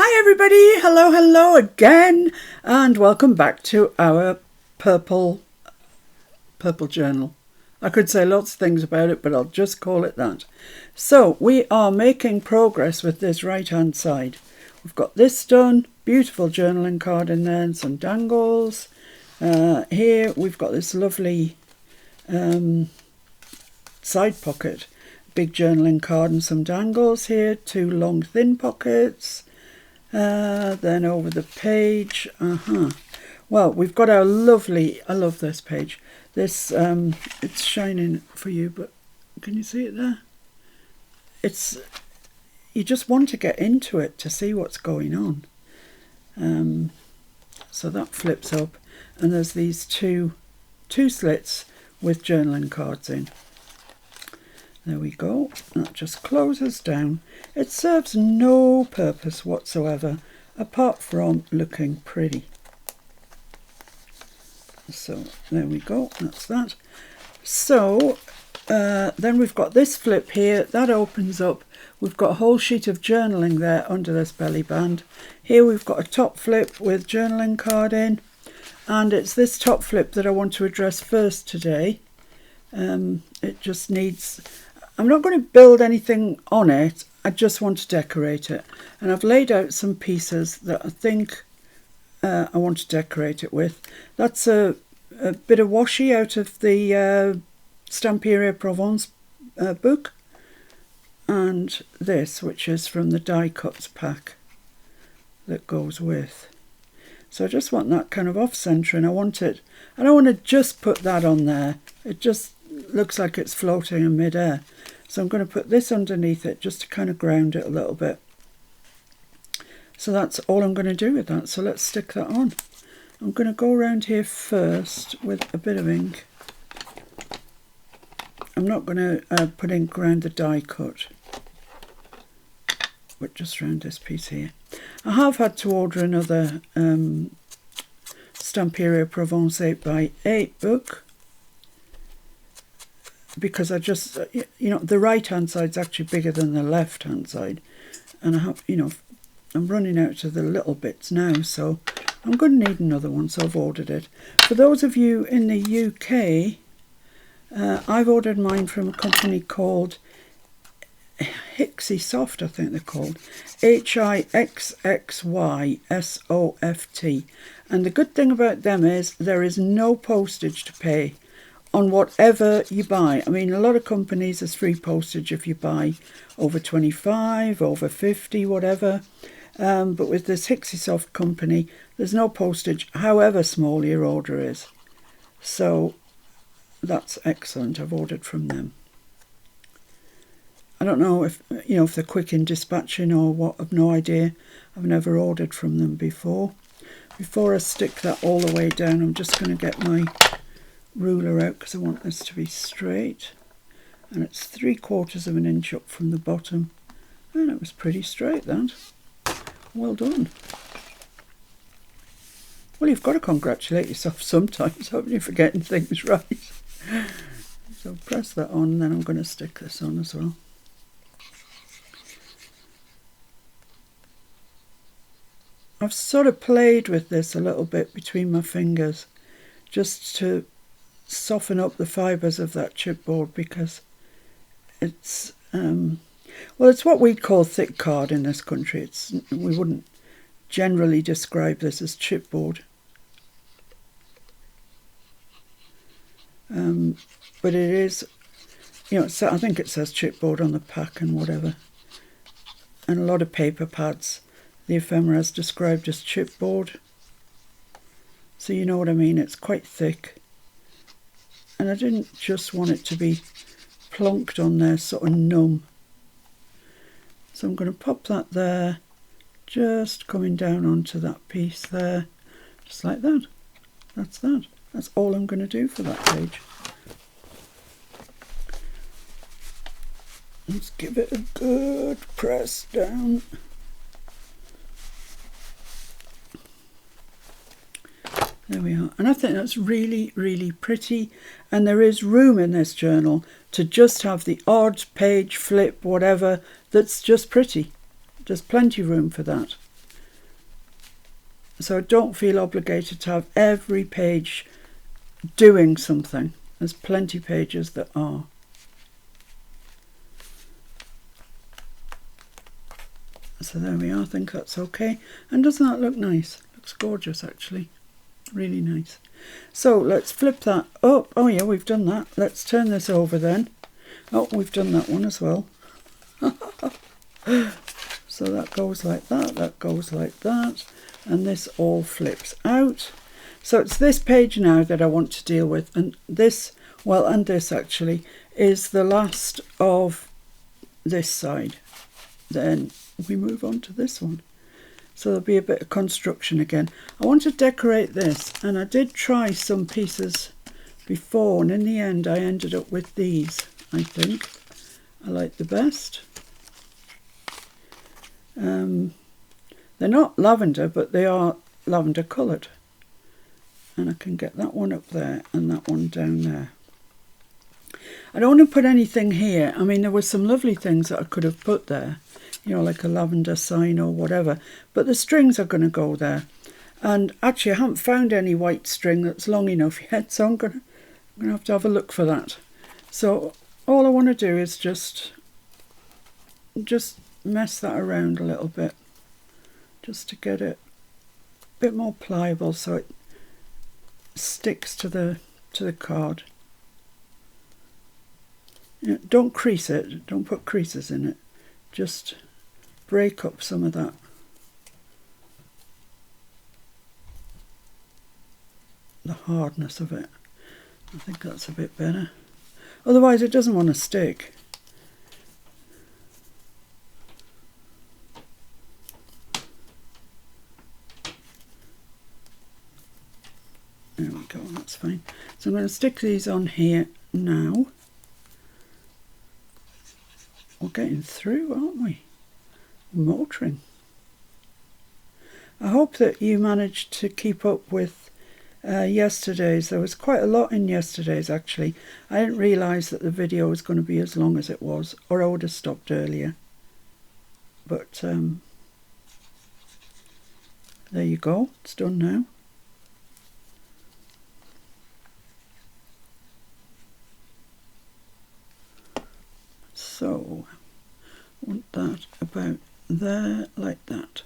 Hi everybody, hello again, and welcome back to our purple journal. I could say lots of things about it, but I'll just call it that. So we are making progress with this right hand side. We've got this done, beautiful journaling card in there and some dangles. Here we've got this lovely side pocket, big journaling card and some dangles here, two long thin pockets. Then over the page, well, we've got our lovely, I love this page. This, it's shining for you, but can you see it there? You just want to get into it to see what's going on. So that flips up, and there's these two slits with journaling cards in. There we go, that just closes down. It serves no purpose whatsoever apart from looking pretty. So there we go, that's that. So then we've got this flip here, that opens up. We've got a whole sheet of journaling there under this belly band. Here we've got a top flip with journaling card in, and it's this top flip that I want to address first today. It just needs... I'm not going to build anything on it, I just want to decorate it. And I've laid out some pieces that I think I want to decorate it with. That's a bit of washi out of the Stamperia Provence book. And this, which is from the die cuts pack that goes with. So I just want that kind of off centre, and I don't want to just put that on there. It just looks like it's floating in mid-air. So I'm going to put this underneath it just to kind of ground it a little bit. So that's all I'm going to do with that. So let's stick that on. I'm going to go around here first with a bit of ink. I'm not going to put ink around the die cut, but just around this piece here. I have had to order another Stamperia Provence 8x8 book, because the right hand side's actually bigger than the left hand side, and I have, I'm running out of the little bits now, so I'm going to need another one, so I've ordered it. For those of you in the UK, I've ordered mine from a company called Hixxy Soft, I think they're called, HIXXYSOFT, and the good thing about them is there is no postage to pay on whatever you buy. I mean, a lot of companies, there's free postage if you buy over 25, over 50, whatever. But with this Hixxy Soft company, there's no postage, however small your order is. So that's excellent. I've ordered from them. I don't know if they're quick in dispatching or what. I've no idea. I've never ordered from them before. Before I stick that all the way down, I'm just going to get my ruler out because I want this to be straight, and it's 3/4 of an inch up from the bottom, and it was pretty straight, that. Well done. Well, you've got to congratulate yourself sometimes, haven't you, for getting things right. So press that on, and then I'm going to stick this on as well. I've sort of played with this a little bit between my fingers just to soften up the fibres of that chipboard, because it's it's what we'd call thick card in this country. We wouldn't generally describe this as chipboard, but it is, I think it says chipboard on the pack and whatever, and a lot of paper pads the ephemera is described as chipboard, so you know what I mean. It's quite thick. And I didn't just want it to be plonked on there, sort of numb. So I'm going to pop that there, just coming down onto that piece there, just like that. That's that. That's all I'm going to do for that page. Let's give it a good press down. There we are. And I think that's really, really pretty. And there is room in this journal to just have the odd page flip, whatever, that's just pretty. There's plenty of room for that. So I don't feel obligated to have every page doing something. There's plenty of pages that are. So there we are. I think that's okay. And doesn't that look nice? Looks gorgeous, actually. Really nice. So let's flip that up. Oh yeah, we've done that. Let's turn this over then. Oh, we've done that one as well. So that goes like that. That goes like that. And this all flips out. So it's this page now that I want to deal with, and this, well, and this actually is the last of this side. Then we move on to this one. So there'll be a bit of construction again. I want to decorate this, and I did try some pieces before, and in the end I ended up with these. I think I like the best. They're not lavender, but they are lavender coloured. And I can get that one up there and that one down there. I don't want to put anything here. I mean, there were some lovely things that I could have put there, you know, like a lavender sign or whatever. But the strings are going to go there. And actually, I haven't found any white string that's long enough yet, so I'm going to have a look for that. So all I want to do is just mess that around a little bit, just to get it a bit more pliable so it sticks to the card. You know, don't crease it, don't put creases in it, just break up some of that. The hardness of it. I think that's a bit better. Otherwise it doesn't want to stick. There we go, that's fine. So I'm going to stick these on here now. We're getting through, aren't we? Motoring. I hope that you managed to keep up with yesterday's. There was quite a lot in yesterday's, actually. I didn't realise that the video was going to be as long as it was, or I would have stopped earlier. But there you go, it's done now. So, I want that about there, like that.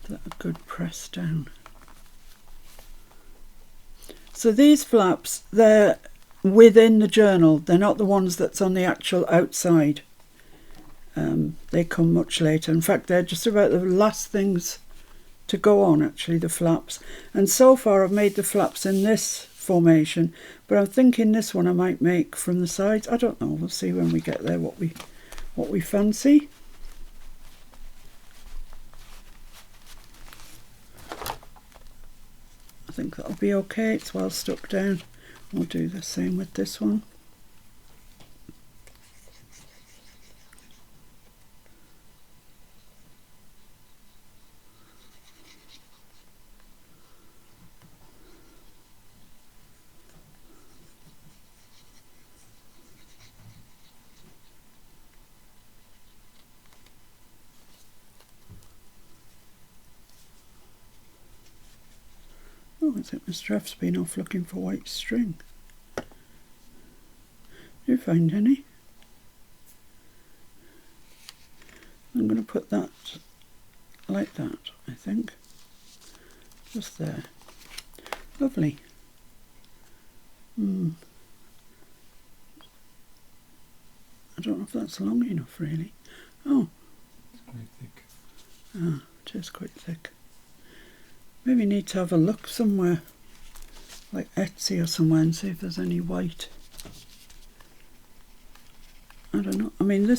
That a good press down. So these flaps, they're within the journal. They're not the ones that's on the actual outside. They come much later. In fact, they're just about the last things to go on, actually, the flaps. And so far I've made the flaps in this formation, but I'm thinking this one I might make from the sides. I don't know, we'll see when we get there what we fancy. I think that'll be okay, it's well stuck down. We'll do the same with this one. Oh, I think Mr. F's been off looking for white string. Did you find any? I'm going to put that like that, I think. Just there. Lovely. I don't know if that's long enough, really. Oh. It's quite thick. Ah, it is quite thick. Maybe need to have a look somewhere, like Etsy or somewhere, and see if there's any white. I don't know. I mean,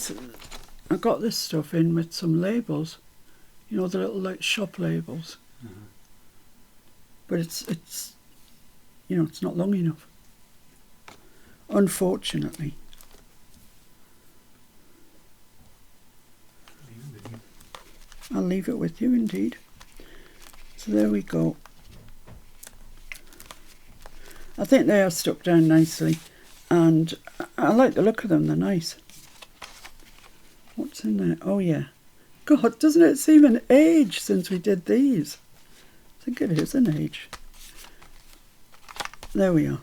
I got this stuff in with some labels, you know, the little like shop labels. But it's you know, it's not long enough, unfortunately. I'll leave it with you, indeed. So there we go. I think they are stuck down nicely, and I like the look of them, they're nice. What's in there? Oh yeah, God, doesn't it seem an age since we did these? I think it is an age. There we are.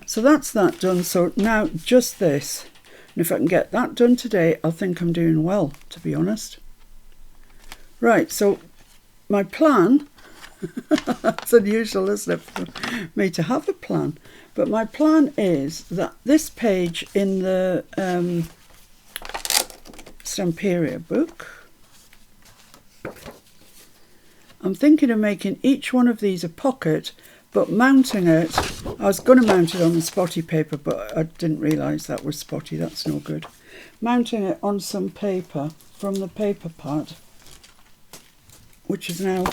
So that's that done. So now just this. And if I can get that done today, I think I'm doing well, to be honest. Right, so my plan, it's unusual, isn't it, for me to have a plan? But my plan is that this page in the Stamperia book, I'm thinking of making each one of these a pocket, but mounting it, I was going to mount it on the spotty paper, but I didn't realise that was spotty, that's no good. Mounting it on some paper from the paper pad, which is now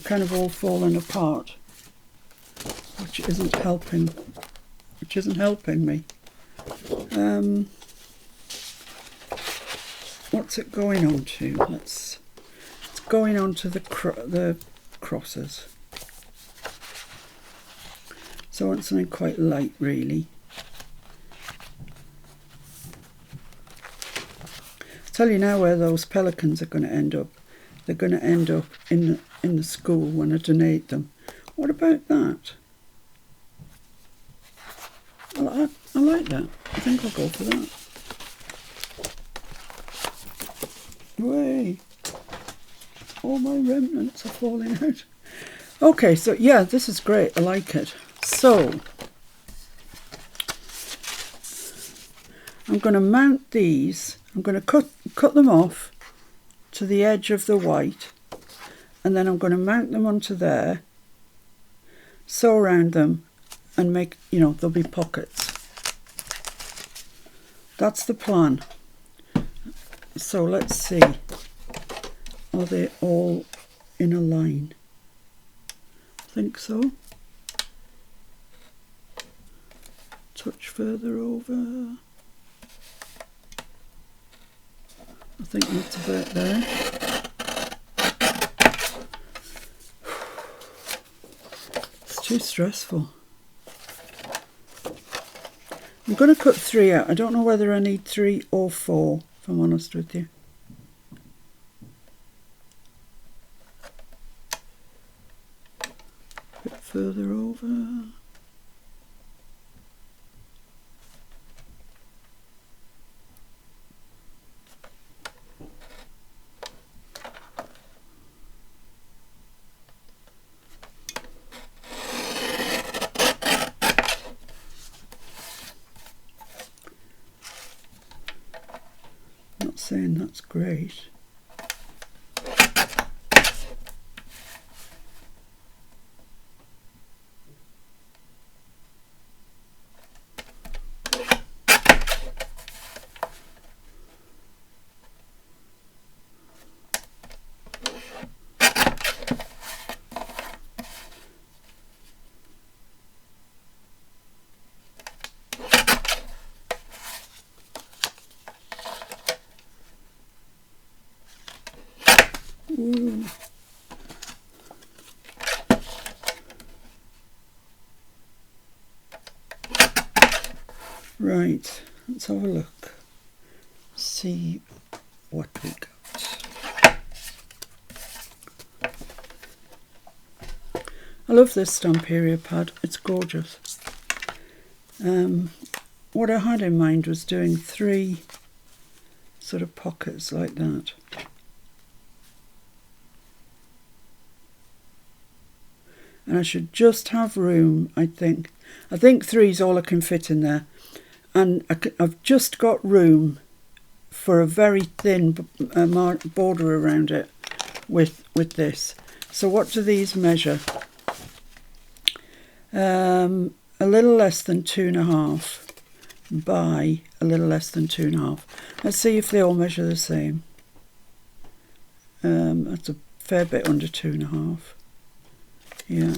kind of all fallen apart, which isn't helping me. What's it going on to? It's going on to the crosses. So I want something quite light, really. I'll tell you now where those pelicans are going to end up. They're going to end up in the school when I donate them. What about that? I like that. I think I'll go for that. Way. All my remnants are falling out. Okay, so yeah, this is great. I like it. So I'm going to mount these. I'm going to cut them off to the edge of the white, and then I'm going to mount them onto there, sew around them, and make, there'll be pockets. That's the plan. So let's see. Are they all in a line? I think so. Touch further over. I think that's about there. It's too stressful. I'm going to cut 3 out. I don't know whether I need 3 or 4, if I'm honest with you. A bit further over. Saying that's great. Ooh. Right, let's have a look. See what we got. I love this Stamperia pad, it's gorgeous. What I had in mind was doing 3 sort of pockets like that. And I should just have room, I think. I think 3 is all I can fit in there. And I've just got room for a very thin border around it with this. So what do these measure? A little less than 2.5 by a little less than 2.5. Let's see if they all measure the same. That's a fair bit under 2.5. Yeah.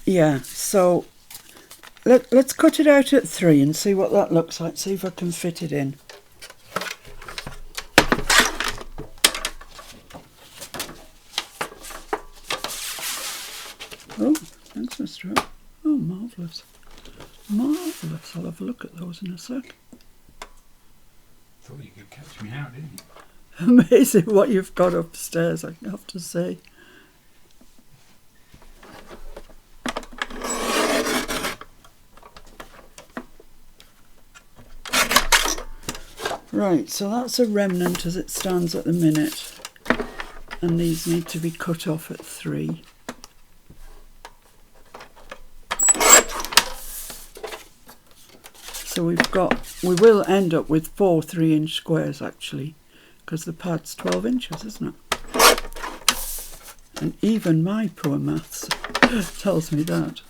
Yeah, so let's cut it out at 3 and see what that looks like, see if I can fit it in. Oh, thanks, Mr. Oh, marvellous. Marvellous. I'll have a look at those in a sec. Thought you could catch me out, didn't you? Amazing what you've got upstairs, I have to say. Right, so that's a remnant as it stands at the minute, and these need to be cut off at 3. So we will end up with 4 3-inch squares actually, because the pad's 12 inches, isn't it? And even my poor maths tells me that.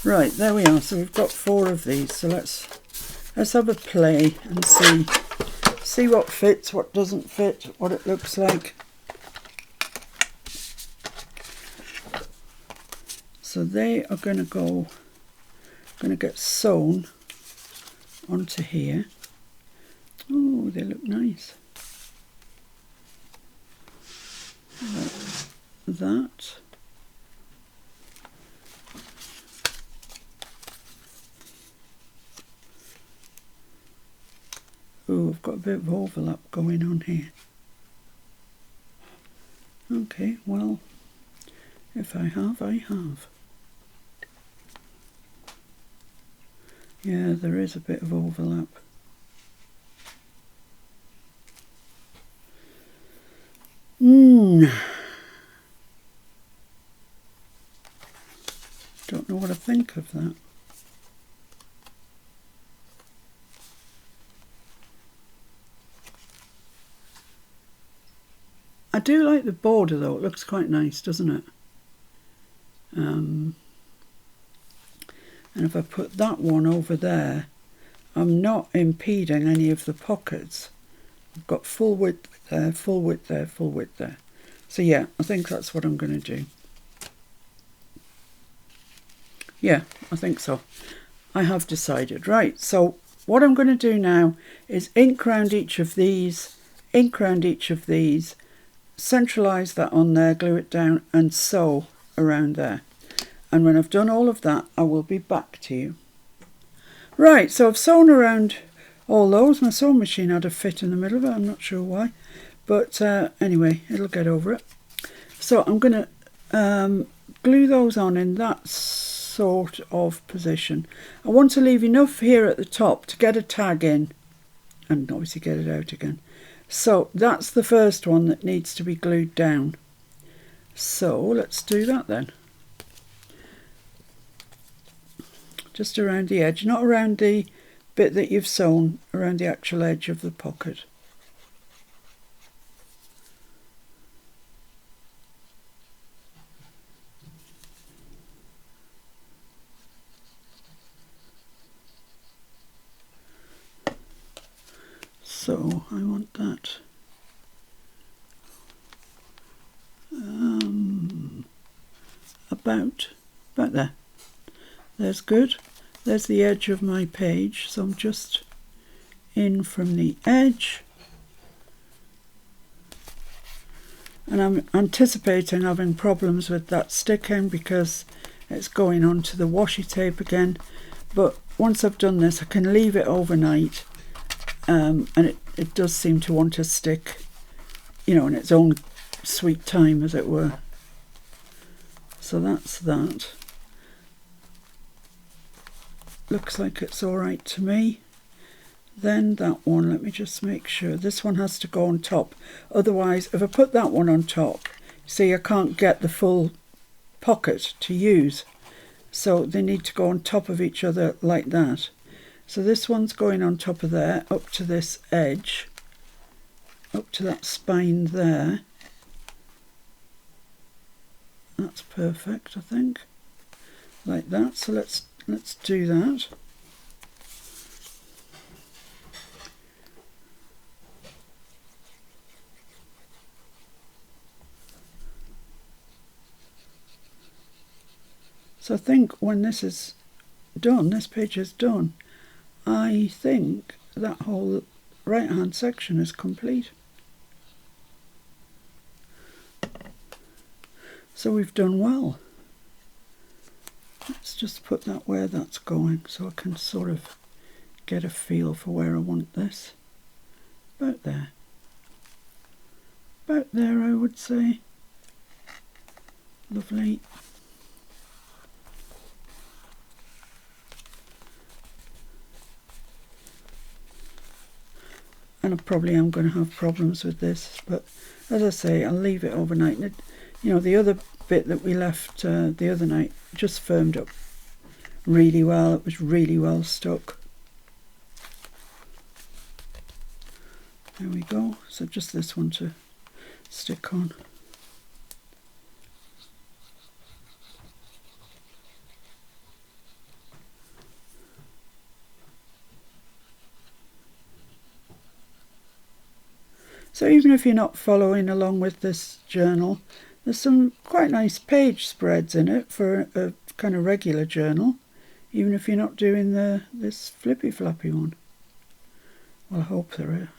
Right, there we are. So we've got 4 of these. So let's have a play and see what fits, what doesn't fit, what it looks like. So they are going to get sewn onto here. Oh, they look nice. Like that. Oh, I've got a bit of overlap going on here. Okay, well, if I have, I have. Yeah, there is a bit of overlap. Don't know what I think of that. I do like the border though, it looks quite nice, doesn't it? And if I put that one over there, I'm not impeding any of the pockets. I've got full width there, full width there, full width there. So yeah, I think that's what I'm going to do. Yeah, I think so. I have decided. Right, so what I'm going to do now is ink round each of these, centralise that on there, glue it down and sew around there. And when I've done all of that, I will be back to you. Right, so I've sewn around all those. My sewing machine had a fit in the middle of it, I'm not sure why. But anyway, it'll get over it. So I'm going to glue those on in that sort of position. I want to leave enough here at the top to get a tag in and obviously get it out again. So that's the first one that needs to be glued down. So let's do that then. Just around the edge, not around the bit that you've sewn, around the actual edge of the pocket. So I want that about there. There's good. There's the edge of my page, so I'm just in from the edge. And I'm anticipating having problems with that sticking because it's going onto the washi tape again. But once I've done this, I can leave it overnight, and it does seem to want to stick, you know, in its own sweet time, as it were. So that's that. Looks like it's all right to me. Then that one, let me just make sure. This one has to go on top. Otherwise, if I put that one on top, see, I can't get the full pocket to use. So they need to go on top of each other like that. So this one's going on top of there, up to this edge, up to that spine there. That's perfect, I think. Like that. So let's do that. So I think when this is done, this page is done, I think that whole right hand section is complete. So we've done well. Let's just put that where that's going so I can sort of get a feel for where I want this. About there. About there, I would say. Lovely. And I probably am going to have problems with this, but as I say, I'll leave it overnight. And you know, the other bit that we left the other night just firmed up really well. It was really well stuck. There we go. So just this one to stick on. So even if you're not following along with this journal, there's some quite nice page spreads in it for a kind of regular journal, even if you're not doing this Flippy Flappy one. Well, I hope there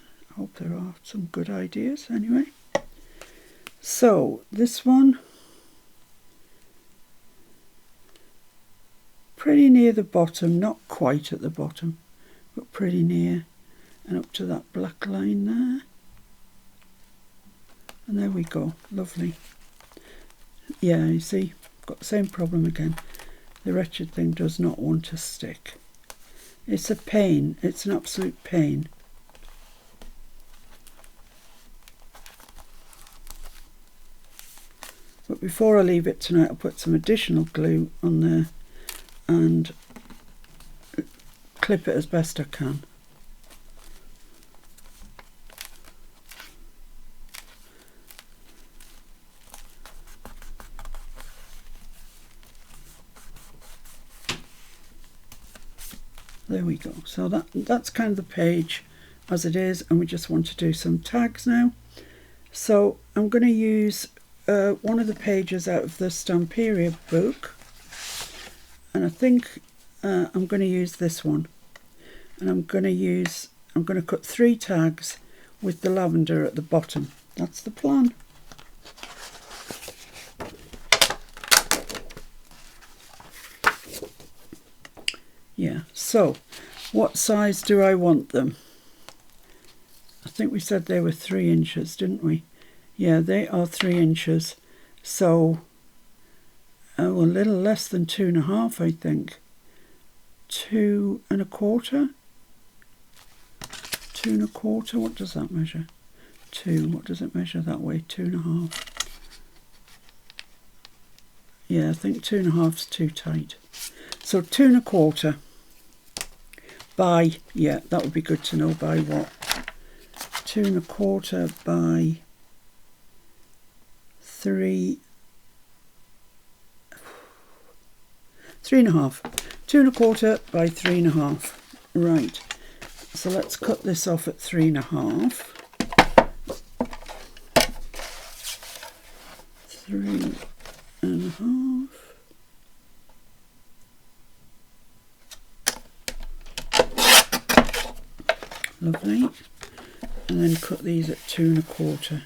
are some good ideas anyway. So this one, pretty near the bottom, not quite at the bottom, but pretty near, and up to that black line there. And there we go, lovely. Yeah, you see, got the same problem again. The wretched thing does not want to stick. It's a pain, it's an absolute pain. But before I leave it tonight, I'll put some additional glue on there and clip it as best I can. There we go. So that's kind of the page as it is, and we just want to do some tags now. So I'm going to use one of the pages out of the Stamperia book, and I think I'm going to use this one, and I'm going to cut 3 tags with the lavender at the bottom. That's the plan. Yeah, so what size do I want them? I think we said they were 3 inches, didn't we? Yeah, they are 3 inches. So, a little less than 2.5, I think. 2 1/4. 2 1/4, what does that measure? 2, what does it measure that way? 2 1/2. Yeah, I think 2 1/2 is too tight. So 2 1/4 by, yeah, that would be good to know by what. 2 1/4 by 3 1/2. 2 1/4 by 3 1/2. Right. So let's cut this off at 3 1/2. 3 1/2. Lovely. And then cut these at 2 1/4.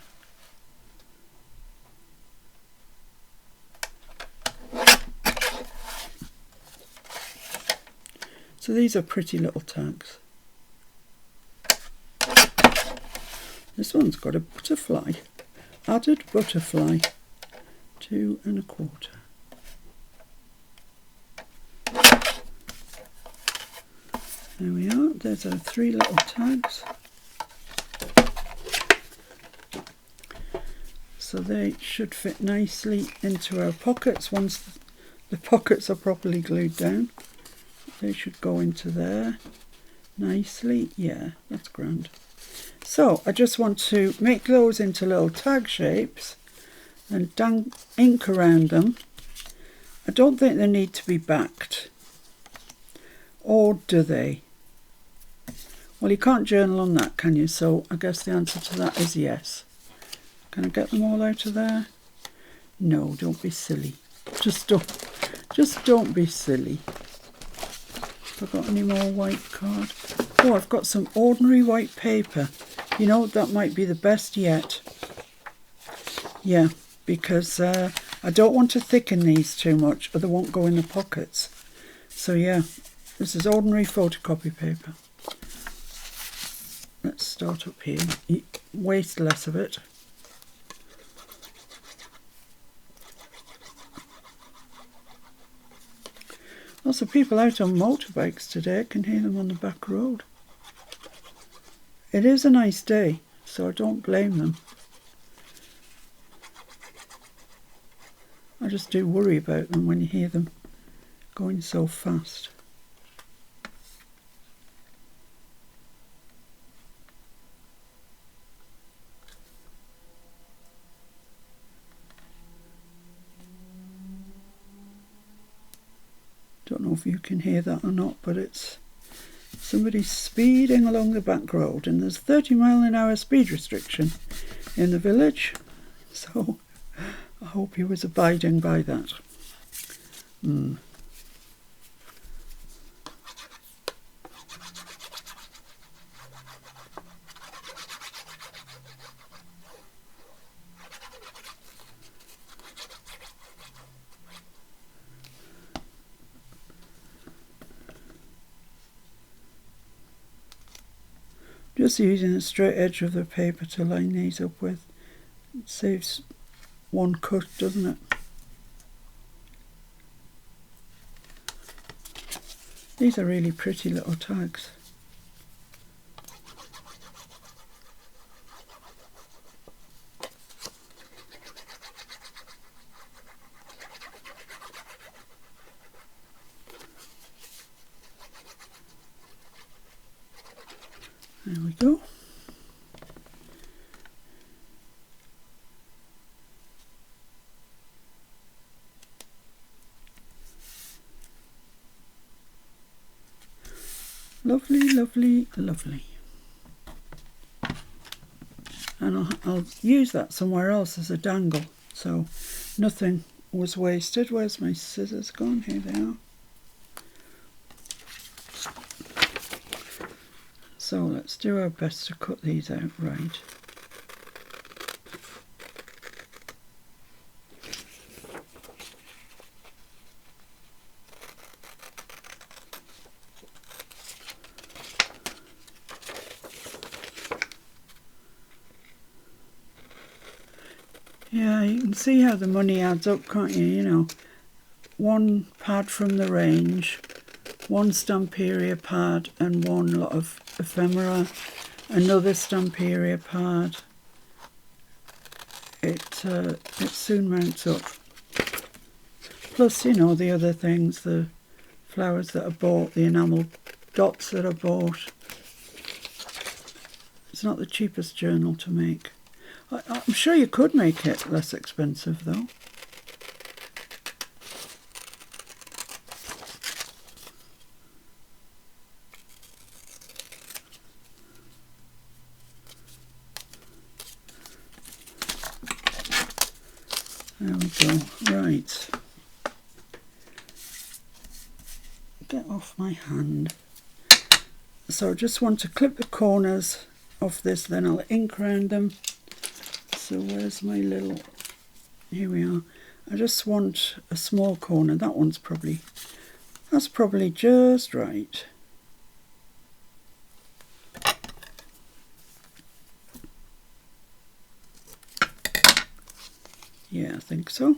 So these are pretty little tags. This one's got a butterfly, added butterfly, 2 1/4. There we are, there's our 3 little tags. So they should fit nicely into our pockets once the pockets are properly glued down. They should go into there nicely. Yeah, that's grand. So I just want to make those into little tag shapes and dang ink around them. I don't think they need to be backed. Or do they? Well, you can't journal on that, can you? So I guess the answer to that is yes. Can I get them all out of there? No, don't be silly. Just don't be silly. Have I got any more white card? Oh, I've got some ordinary white paper. You know, that might be the best yet. Yeah, because I don't want to thicken these too much or they won't go in the pockets. So yeah, this is ordinary photocopy paper. Let's start up here. Waste less of it. Lots of people out on motorbikes today. I can hear them on the back road. It is a nice day, so I don't blame them. I just do worry about them when you hear them going so fast. Don't know if you can hear that or not, but it's somebody speeding along the back road, and there's 30-mile-an-hour speed restriction in the village, so I hope he was abiding by that. Just using the straight edge of the paper to line these up with. It saves one cut, doesn't it? These are really pretty little tags. There we go. Lovely, lovely, lovely. And I'll use that somewhere else as a dangle, so nothing was wasted. Where's my scissors gone? Here they are. So let's do our best to cut these out right. Yeah, you can see how the money adds up, can't you? You know, one pad from the range, one Stamperia pad and one lot of ephemera, another Stamperia pad. It soon mounts up. Plus, you know, the other things, the flowers that are bought, the enamel dots that are bought. It's not the cheapest journal to make. I'm sure you could make it less expensive though. There we go. Right. Get off my hand. So I just want to clip the corners of this, then I'll ink around them. So where's my little, here we are. I just want a small corner. That's probably just right. Yeah, I think so.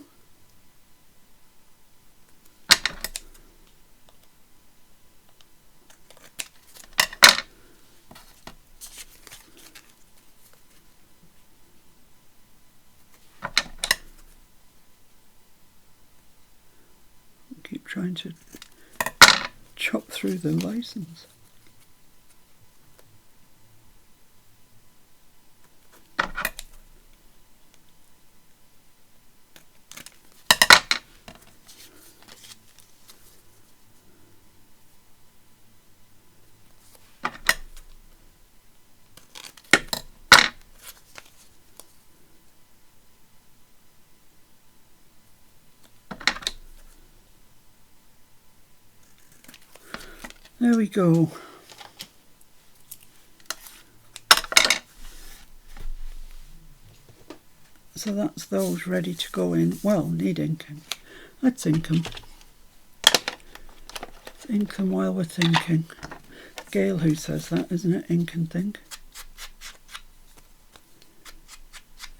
Keep trying to chop through the license. There we go. So that's those ready to go in. Well, need inking. Let's ink them. Let's ink them while we're thinking. Gail who says that, isn't it? Ink and think.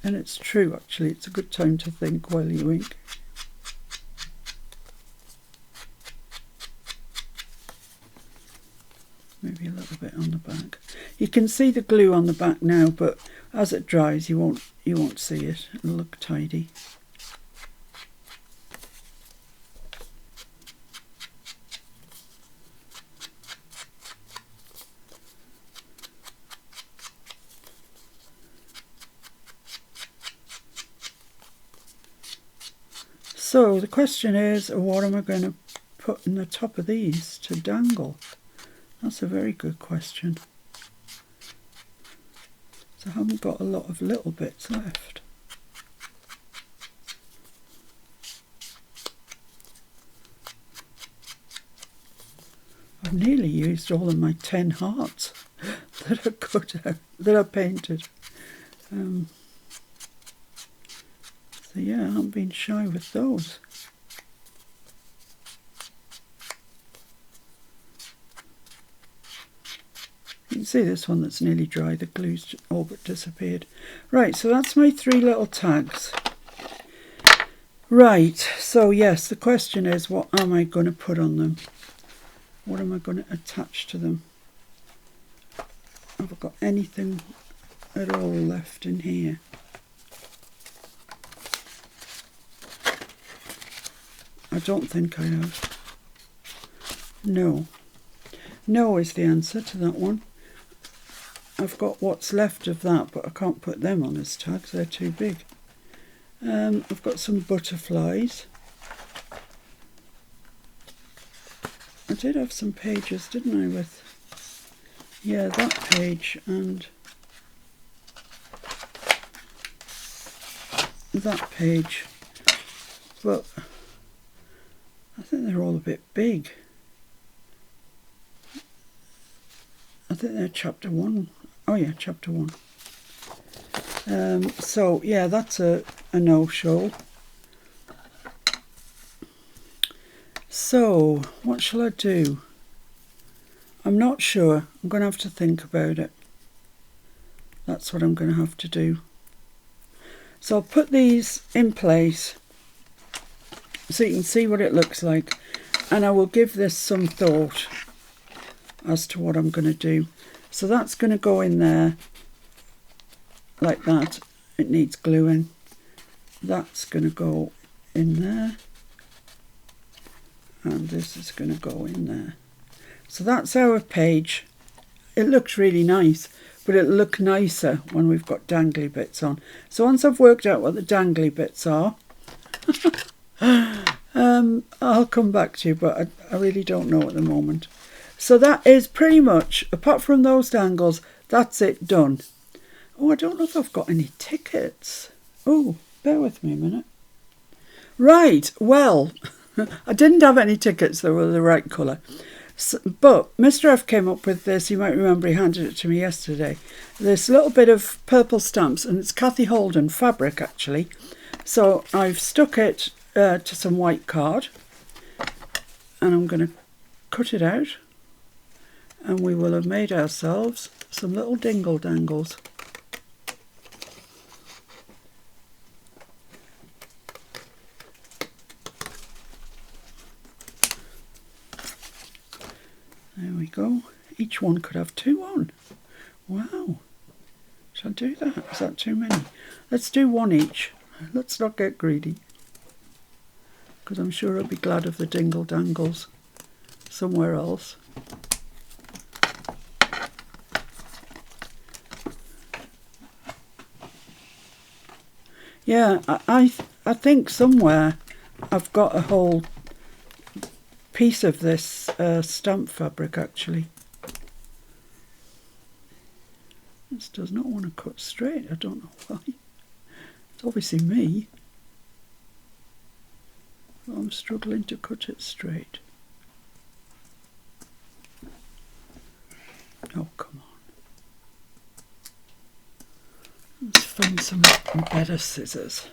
And it's true, actually. It's a good time to think while you ink. Maybe a little bit on the back. You can see the glue on the back now, but as it dries, you won't see it. It'll look tidy. So the question is, what am I going to put in the top of these to dangle? That's a very good question. So I haven't got a lot of little bits left. I've nearly used all of my 10 hearts that I cut out, that I painted. So yeah, I haven't been shy with those. You can see this one that's nearly dry, the glue's all but disappeared. Right, so that's my 3 little tags. Right, so yes, the question is, what am I going to put on them? What am I going to attach to them? Have I got anything at all left in here? I don't think I have. No. No is the answer to that one. I've got what's left of that, but I can't put them on as tags, they're too big. I've got some butterflies. I did have some pages, didn't I, with, yeah, that page and that page, but I think they're all a bit big. I think they're chapter 1. Oh yeah, chapter 1. So yeah, that's a no-show. So what shall I do? I'm not sure. I'm going to have to think about it. That's what I'm going to have to do. So I'll put these in place so you can see what it looks like, and I will give this some thought as to what I'm going to do. So that's going to go in there like that. It needs gluing. That's going to go in there, and this is going to go in there. So that's our page. It looks really nice, but it'll look nicer when we've got dangly bits on. So once I've worked out what the dangly bits are, I'll come back to you, but I really don't know at the moment. So that is pretty much, apart from those dangles, that's it done. Oh, I don't know if I've got any tickets. Oh, bear with me a minute. Right, well, I didn't have any tickets that were the right colour. So, but Mr. F came up with this, you might remember he handed it to me yesterday, this little bit of purple stamps, and it's Kathy Holden fabric actually. So I've stuck it to some white card, and I'm going to cut it out, and we will have made ourselves some little dingle dangles. There we go. Each one could have 2 on. Wow. Shall I do that? Is that too many? Let's do 1 each. Let's not get greedy, because I'm sure I'll be glad of the dingle dangles somewhere else. Yeah, I think somewhere I've got a whole piece of this stamp fabric actually. This does not want to cut straight. I don't know why. It's obviously me. I'm struggling to cut it straight. Oh, come on. Let's find some better scissors.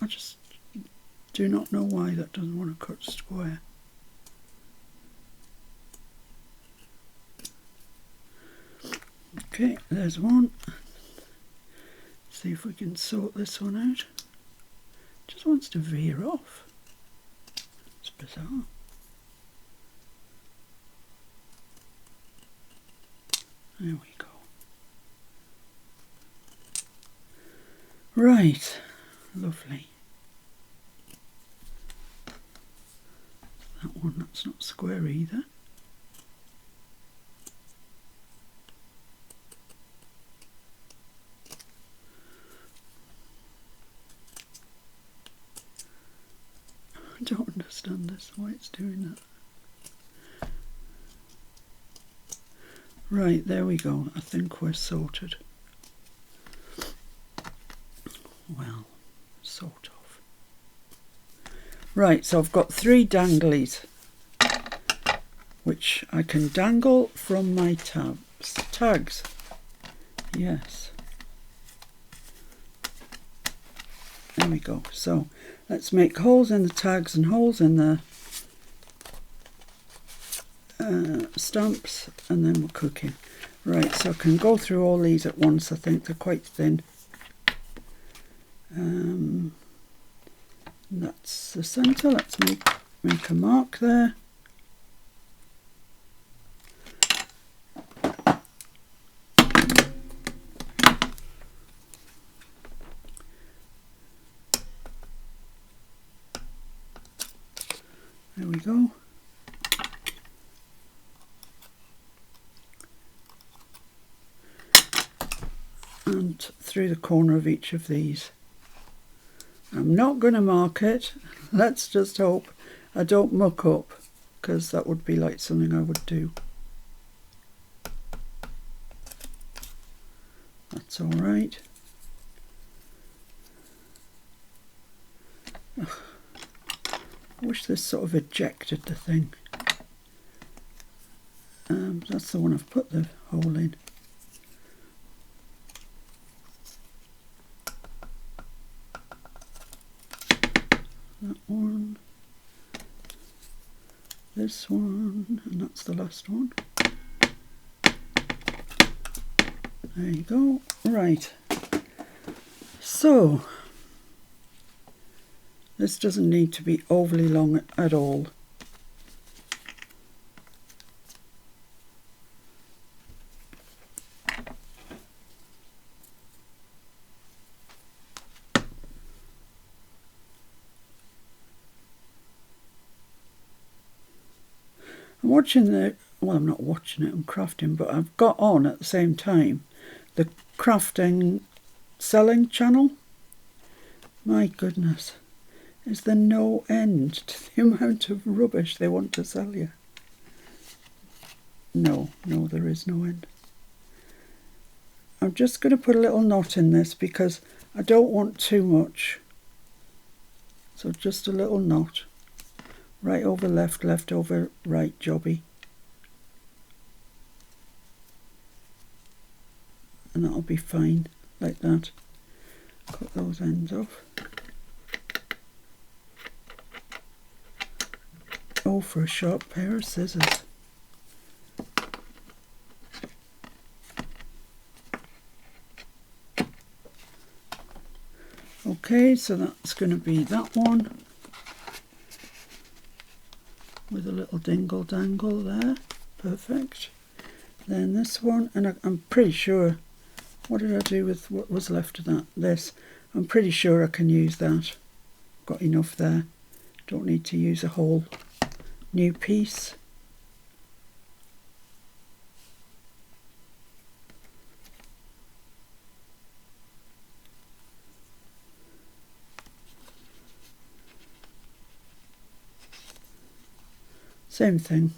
I just do not know why that doesn't want to cut square. Okay, there's one. See if we can sort this one out. Just wants to veer off. It's bizarre. There we go. Right, lovely. That one, that's not square either. I don't understand this, why it's doing that. Right, there we go. I think we're sorted. Well, sort of. Right, so I've got 3 danglies, which I can dangle from my tags. Yes. There we go. So let's make holes in the tags and holes in the stamps, and then we're cooking. Right, so I can go through all these at once. I think they're quite thin. That's the centre. Let's make a mark there. There we go. And through the corner of each of these. I'm not going to mark it. Let's just hope I don't muck up, because that would be like something I would do. That's all right. Ugh. I wish this sort of ejected the thing. That's the one I've put the hole in. That one, this one, and that's the last one. There you go. Right. So, this doesn't need to be overly long at all. I'm watching well, I'm not watching it, I'm crafting, but I've got on at the same time the crafting selling channel. My goodness, is there no end to the amount of rubbish they want to sell you? No, there is no end. I'm just going to put a little knot in this because I don't want too much. So just a little knot. Right over left, left over right, jobby. And that'll be fine, like that. Cut those ends off. Oh, for a sharp pair of scissors. Okay, so that's going to be that one. With a little dingle dangle there. Perfect. Then this one, and I'm pretty sure, what did I do with what was left of that? This. I'm pretty sure I can use that. Got enough there. Don't need to use a whole new piece. Same thing.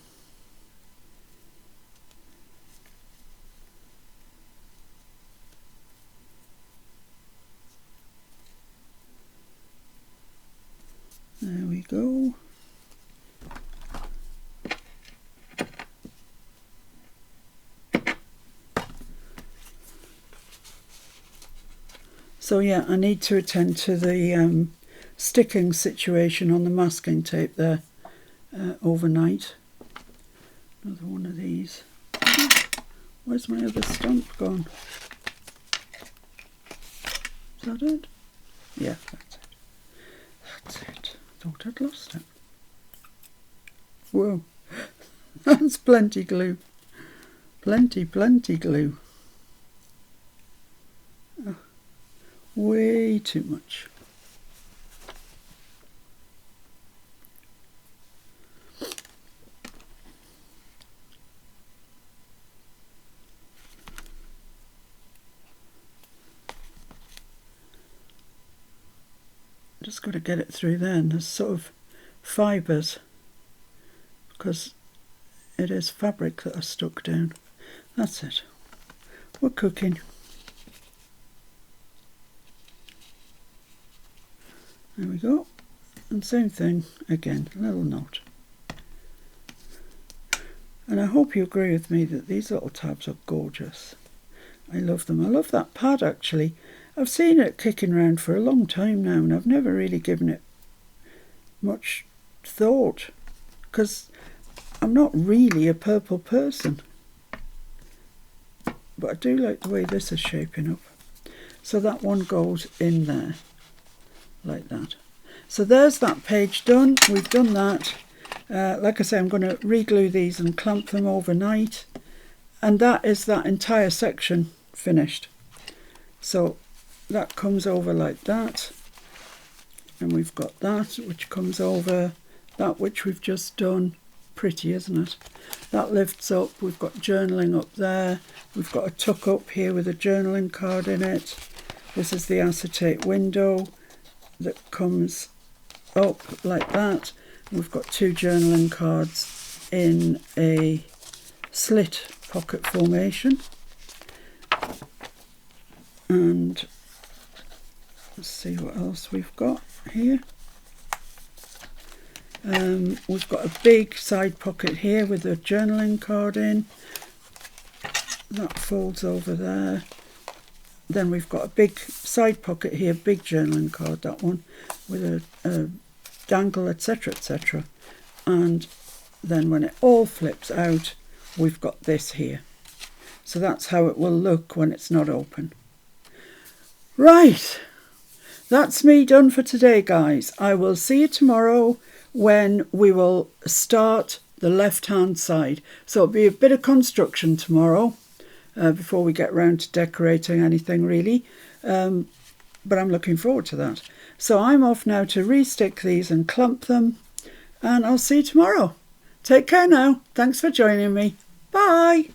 So yeah, I need to attend to the sticking situation on the masking tape there overnight. Another one of these. Where's my other stump gone? Is that it? Yeah, that's it. That's it. Thought I'd lost it. Whoa. That's plenty glue. Plenty glue. Oh, way too much. Just got to get it through there, and there's sort of fibres because it is fabric that are stuck down. That's it. We're cooking. There we go. And same thing again, a little knot. And I hope you agree with me that these little tabs are gorgeous. I love them. I love that pad actually. I've seen it kicking around for a long time now, and I've never really given it much thought because I'm not really a purple person. But I do like the way this is shaping up. So that one goes in there, like that. So there's that page done. We've done that. Like I say, I'm going to re-glue these and clamp them overnight. And that is that entire section finished. So that comes over like that. And we've got that, which comes over that which we've just done. Pretty, isn't it? That lifts up. We've got journaling up there. We've got a tuck up here with a journaling card in it. This is the acetate window that comes up like that. We've got two journaling cards in a slit pocket formation. And let's see what else we've got here. We've got a big side pocket here with a journaling card in. That folds over there. Then we've got a big side pocket here, big journaling card, that one, with a dangle, etc, etc. And then when it all flips out, we've got this here. So that's how it will look when it's not open. Right, that's me done for today, guys. I will see you tomorrow when we will start the left-hand side. So it'll be a bit of construction tomorrow before we get round to decorating anything really. But I'm looking forward to that. So I'm off now to re-stick these and clump them, and I'll see you tomorrow. Take care now. Thanks for joining me. Bye.